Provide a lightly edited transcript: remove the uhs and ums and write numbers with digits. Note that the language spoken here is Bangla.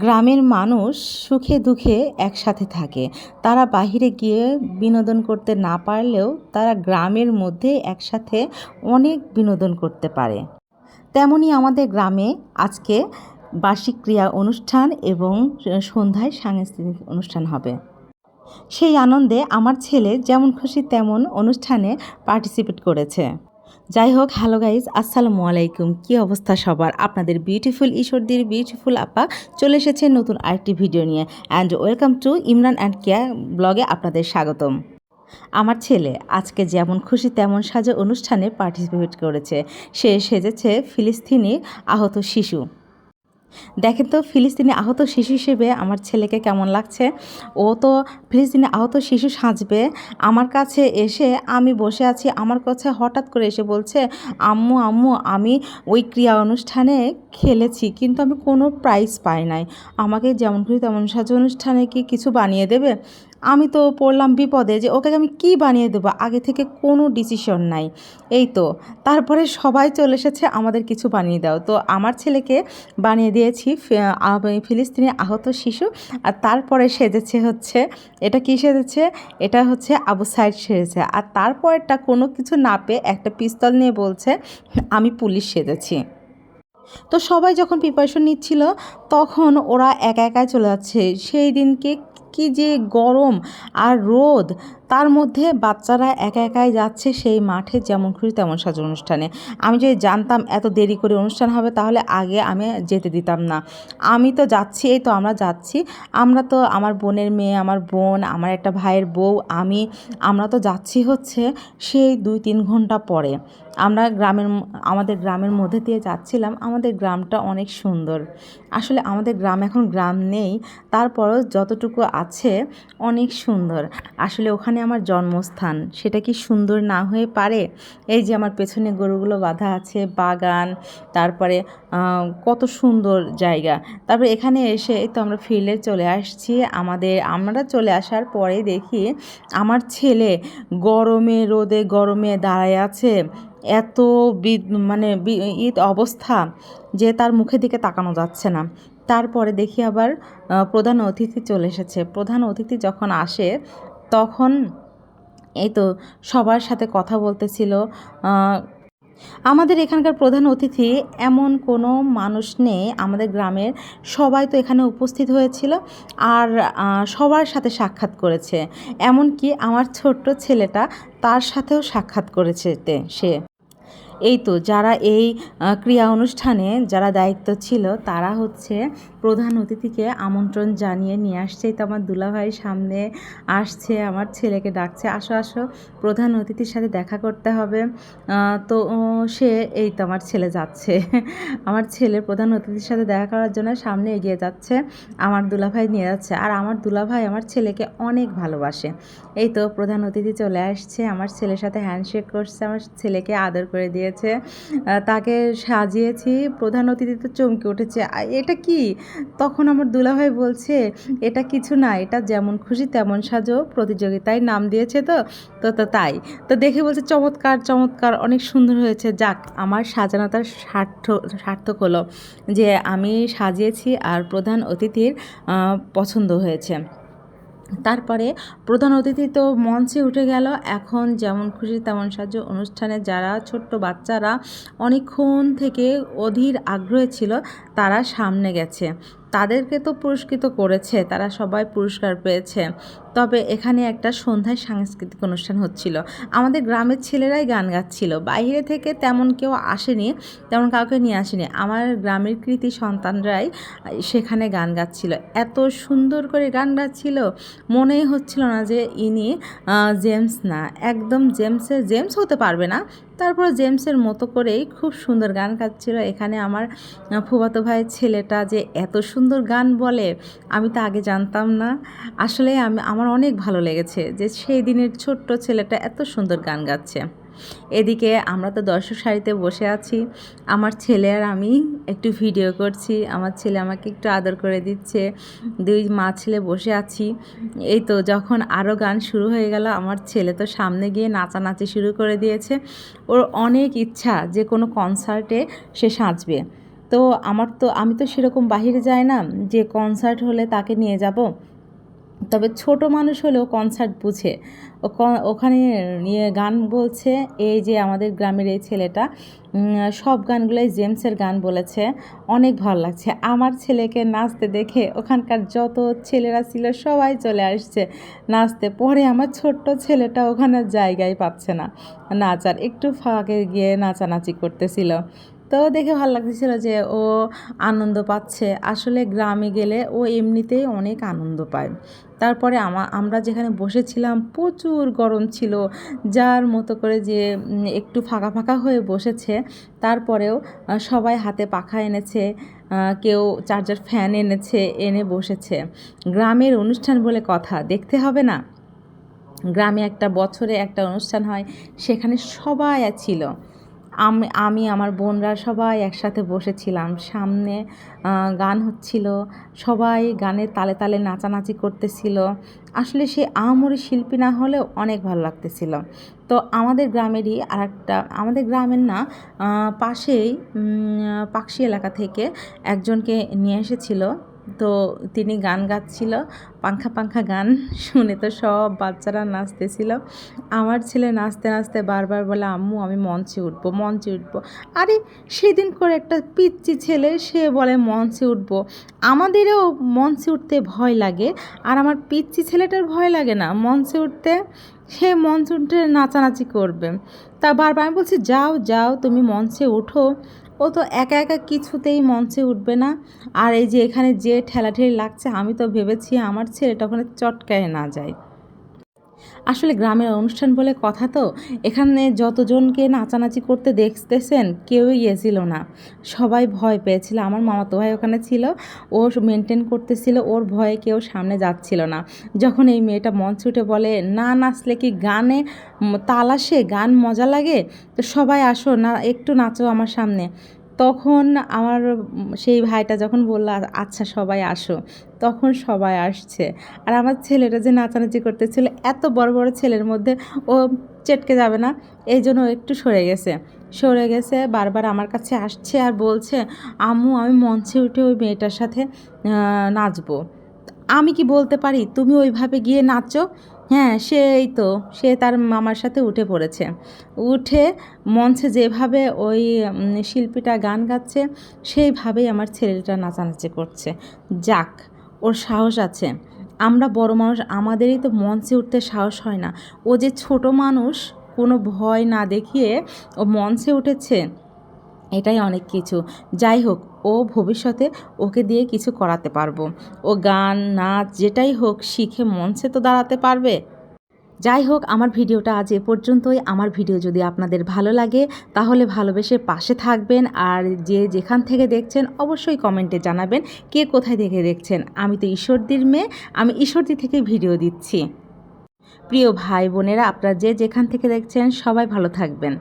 গ্রামের মানুষ সুখে দুঃখে একসাথে থাকে। তারা বাহিরে গিয়ে বিনোদন করতে না পারলেও তারা গ্রামের মধ্যে একসাথে অনেক বিনোদন করতে পারে। তেমনই আমাদের গ্রামে আজকে বার্ষিক ক্রীড়া অনুষ্ঠান এবং সন্ধ্যায় সাংস্কৃতিক অনুষ্ঠান হবে। সেই আনন্দে আমার ছেলে যেমন খুশি তেমন অনুষ্ঠানে পার্টিসিপেট করেছে। যাই হোক, হ্যালো গাইজ, আসসালামু আলাইকুম। কী অবস্থা সবার? আপনাদের বিউটিফুল ঈশ্বরদীর বিউটিফুল আপা চলে এসেছে নতুন আরেকটি ভিডিও নিয়ে। And welcome to Imran and Keya ব্লগে আপনাদের স্বাগতম। আমার ছেলে আজকে যেমন খুশি তেমন সাজে অনুষ্ঠানে পার্টিসিপেট করেছে। সে সেজেছে ফিলিস্তিনি আহত শিশু। দেখেন তো ফিলিস্তিনি আহত শিশু হিসেবে আমার ছেলেকে কেমন লাগছে। ও তো ফিলিস্তিনি আহত শিশু সাজবে। আমার কাছে এসে আমি বসে আছি, আমার কাছে হঠাৎ করে এসে বলছে, আম্মু আম্মু আমি ওই ক্রীড়া অনুষ্ঠানে খেলেছি কিন্তু আমি কোনো প্রাইজ পাই নাই, আমাকে যেমন খুশি তেমন সাজে অনুষ্ঠানে কি কিছু বানিয়ে দেবে? আমি তো পড়লাম বিপদে যে ওকে আমি কি বানিয়ে দেবো, আগে থেকে কোনো ডিসিশন নাই। এই তো তারপরে সবাই চলে এসেছে আমাদের কিছু বানিয়ে দাও। তো আমার ছেলেকে বানিয়ে দিয়েছি ফিলিস্তিনি আহত শিশু। আর তারপরে সেজেছে হচ্ছে, এটা কি সেজেছে? এটা হচ্ছে আবু সাইদ সেজেছে। আর তারপরটা কোনো কিছু না পেয়ে একটা পিস্তল নিয়ে বলছে আমি পুলিশ সেজেছি। তো সবাই যখন প্রিপারেশন নিচ্ছিল তখন ওরা একা একাই চলে যাচ্ছে। সেই দিনকে কি যে গরম আর রোদ, তার মধ্যে বাচ্চারা একা একাই যাচ্ছে সেই মাঠে যেমন খুশি তেমন সাজা অনুষ্ঠানে। আমি যদি জানতাম এত দেরি করে অনুষ্ঠান হবে তাহলে আগে আমি যেতে দিতাম না। আমি তো যাচ্ছি, এই তো আমরা যাচ্ছি। আমরা তো আমার বোনের মেয়ে, আমার বোন, আমার একটা ভাইয়ের বউ, আমরা তো যাচ্ছি হচ্ছে সেই 2-3 ঘন্টা পরে। আমরা আমাদের গ্রামের মধ্যে দিয়ে যাচ্ছিলাম। আমাদের গ্রামটা অনেক সুন্দর। আসলে আমাদের গ্রাম এখন গ্রাম নেই, তারপরও যতটুকু আছে অনেক সুন্দর। আসলে ওখানে আমার জন্মস্থান, সেটা কি সুন্দর না হয়ে পারে? এই যে আমার পেছনে গরুগুলো বাঁধা আছে, বাগান, তারপরে কত সুন্দর জায়গা। তারপরে এখানে এসে এই তো আমরা ফিল্ডে চলে আসছি। আমরা চলে আসার পরে দেখি আমার ছেলে গরমে দাঁড়ায় আছে। এত মানে অবস্থা যে তার মুখের দিকে তাকানো যাচ্ছে না। তারপরে দেখি আবার প্রধান অতিথি চলে এসেছে। প্রধান অতিথি যখন আসে তখন এই তো সবার সাথে কথা বলতেছিল। আমাদের এখানকার প্রধান অতিথি এমন কোনো মানুষ নেই, আমাদের গ্রামের সবাই তো এখানে উপস্থিত হয়েছিল আর সবার সাথে সাক্ষাৎ করেছে। এমনকি আমার ছোট্ট ছেলেটা, তার সাথেও সাক্ষাৎ করেছে সে। এই তো যারা এই ক্রীড়া অনুষ্ঠানে যারা দায়িত্ব ছিল তারা হচ্ছে প্রধান অতিথিকে আমন্ত্রণ জানিয়ে নিয়ে আসছে। তো আমার দুলাভাই সামনে আসছে, আমার ছেলেকে ডাকছে, আসো আসো প্রধান অতিথির সাথে দেখা করতে হবে। তো সে এই তো আমার ছেলে যাচ্ছে আমার ছেলে প্রধান অতিথির সাথে দেখা করার জন্য সামনে এগিয়ে যাচ্ছে, আমার দুলাভাই নিয়ে যাচ্ছে। আর আমার দুলাভাই আমার ছেলেকে অনেক ভালোবাসে। এই তো প্রধান অতিথি চলে আসছে, আমার ছেলের সাথে হ্যান্ডশেক করছে, আমার ছেলেকে আদর করে দিয়েছে, তাকে সাজিয়েছি। প্রধান অতিথি তো চমকে উঠেছে, এটা কি? তখন আমার দুলাভাই বলছে এটা কিছু না, এটা যেমন খুশি তেমন সাজো প্রতিযোগিতায় নাম দিয়েছে। তো তাই তো দেখে বলছে চমৎকার চমৎকার, অনেক সুন্দর হয়েছে। যাক, আমার সাজানোটার সার্থক হলো যে আমি সাজিয়েছি আর প্রধান অতিথির পছন্দ হয়েছে। তারপরে প্রধান অতিথি তো মঞ্চে উঠে গেল। এখন যেমন খুশি তেমন সাজো অনুষ্ঠানে যারা ছোট্ট বাচ্চারা অনেকক্ষণ থেকে অধীর আগ্রহে ছিল তারা সামনে গেছে, তাদেরকে তো পুরস্কৃত করেছে, তারা সবাই পুরস্কার পেয়েছে। তবে এখানে একটা সন্ধ্যায় সাংস্কৃতিক অনুষ্ঠান হচ্ছিল। আমাদের গ্রামের ছেলেরাই গান গাচ্ছিল, বাইরে থেকে তেমন কেউ আসেনি, তেমন কাউকে নিয়ে আসেনি। আমার গ্রামের কৃতি সন্তানরাই সেখানে গান গাচ্ছিল। এত সুন্দর করে গান গাচ্ছিল, মনেই হচ্ছিল না যে ইনি জেমস না, একদম জেমস হতে পারবে না, তারপর জেমসের মতো করেই খুব সুন্দর গান গাচ্ছিল। এখানে আমার ফুফাতো ভাইয়ের ছেলেটা যে এত সুন্দর গান বলে আমি তো আগে জানতাম না। আসলে আমার অনেক ভালো লেগেছে যে সেই দিনের ছোট্ট ছেলেটা এত সুন্দর গান গাচ্ছে। এদিকে আমরা তো দর্শক সারিতে বসে আছি, আমার ছেলে আর আমি একটু ভিডিও করছি, আমার ছেলে আমাকে একটু আদর করে দিচ্ছে, দুই মা ছেলে বসে আছি। এই তো যখন আরও গান শুরু হয়ে গেল, আমার ছেলে তো সামনে গিয়ে নাচানাচি শুরু করে দিয়েছে। ওর অনেক ইচ্ছা যে কোনো কনসার্টে সে সাজবে। তো আমি তো সেরকম বাহিরে যাই না যে কনসার্ট হলে তাকে নিয়ে যাব। তবে ছোট মানুষ হলেও কনসার্ট বুঝে। ওখানে নিয়ে গান বলছে, এই যে আমাদের গ্রামের এই ছেলেটা সব গানগুলোই জেমসের গান বলেছে, অনেক ভালো লাগছে। আমার ছেলেকে নাচতে দেখে ওখানকার যত ছেলেরা ছিল সবাই চলে আসছে নাচতে। পরে আমার ছোট্ট ছেলেটা ওখানে জায়গায় পাচ্ছে না নাচার, একটু ফাঁকে গিয়ে নাচানাচি করতেছিল। তো দেখে ভালো লাগতেছিল যে ও আনন্দ পাচ্ছে। আসলে গ্রামে গেলে ও এমনিতেই অনেক আনন্দ পায়। তারপরে আমরা যেখানে বসেছিলাম প্রচুর গরম ছিল, যার মতো করে যে একটু ফাঁকা ফাঁকা হয়ে বসেছে, তারপরেও সবাই হাতে পাখা এনেছে, কেউ চার্জার ফ্যান এনেছে, এনে বসেছে। গ্রামের অনুষ্ঠান বলে কথা, দেখতে হবে না? গ্রামে একটা বছরে একটা অনুষ্ঠান হয়, সেখানে সবাই ছিল। আমি আমার বোনরা সবাই একসাথে বসেছিলাম, সামনে গান হচ্ছিল, সবাই গানের তালে তালে নাচানাচি করতেছিল। আসলে সে আহামরি শিল্পী না হলেও অনেক ভালো লাগতেছিল। তো আমাদের গ্রামেরই আমাদের গ্রামের না, পাশেই পাকশি এলাকা থেকে একজনকে নিয়ে এসেছিল। তো তিনি গান গাচ্ছিল, পাংখা পাংখা গান শুনে তো সব বাচ্চারা নাচতেছিল। আমার ছেলে নাচতে নাচতে বারবার বলে, আম্মু আমি মঞ্চে উঠবো, মঞ্চে উঠবো। আরে সেদিন করে একটা পিচ্চি ছেলে, সে বলে মঞ্চে উঠবো। আমাদেরও মঞ্চে উঠতে ভয় লাগে, আর আমার পিচ্চি ছেলেটার ভয় লাগে না মঞ্চে উঠতে? সে মঞ্চে উঠে নাচানাচি করবে। তা বারবার আমি বলছি, যাও যাও তুমি মঞ্চে উঠো। ও তো একা একা কিছুতেই মঞ্চে উঠবে না। আর এই যে এখানে যে ঠেলাঠেলি লাগছে, আমি তো ভেবেছি আমার ছেলেটা ওখানে চটকায় না যায়। আসলে গ্রামের অনুষ্ঠান বলে কথা তো, এখানে যতজনকে নাচানাচি করতে দেখতেছেন কেউই গেছিল না, সবাই ভয় পেয়েছিল। আমার মামাতো ভাই ওখানে ছিল, ও মেনটেন করতেছিল, ওর ভয়ে কেউ সামনে যাচ্ছিল না। যখন এই মেয়েটা মঞ্চে উঠে বলে, না নাচলে কি গানে তাল আসে, গান মজা লাগে, তো সবাই আসো না, একটু নাচো আমার সামনে। তখন আমার সেই ভাইটা যখন বলল আচ্ছা সবাই আসো, তখন সবাই আসছে। আর আমার ছেলেটা যে নাচানাচি করতেছিল, এত বড় বড় ছেলের মধ্যে ও চেটকে যাবে না, এই জন্য একটু সরে গেছে, বারবার আমার কাছে আসছে আর বলছে, আম্মু আমি মঞ্চে উঠে ওই মেয়েটার সাথে নাচবো। আমি কি বলতে পারি তুমি ওইভাবে গিয়ে নাচো? হ্যাঁ, সে তার মামার সাথে উঠে পড়েছে। উঠে মঞ্চে যেভাবে ওই শিল্পীটা গান গাচ্ছে, সেইভাবেই আমার ছেলেটা নাচানাচি করছে। যাক, ওর সাহস আছে। আমরা বড় মানুষ, আমাদেরই তো মঞ্চে উঠতে সাহস হয় না। ও যে ছোট মানুষ, কোনো ভয় না দেখিয়ে ও মঞ্চে উঠেছে, এটাই অনেক কিছু। যাই হোক, ও ভবিষ্যতে ওকে দিয়ে কিছু করাতে পারবো। ও গান নাচ যেটাই হোক শিখে মঞ্চে তো দাঁড়াতে পারবে। যাই হোক, আমার ভিডিওটা আজ এ পর্যন্তই। আমার ভিডিও যদি আপনাদের ভালো লাগে তাহলে ভালোবেসে পাশে থাকবেন, আর যে যেখান থেকে দেখছেন অবশ্যই কমেন্টে জানাবেন কে কোথায় থেকে দেখছেন। আমি তো ঈশ্বরদীর মেয়ে, আমি ঈশ্বরদী থেকে ভিডিও দিচ্ছি। প্রিয় ভাই বোনেরা, আপনারা যে যেখান থেকে দেখছেন সবাই ভালো থাকবেন।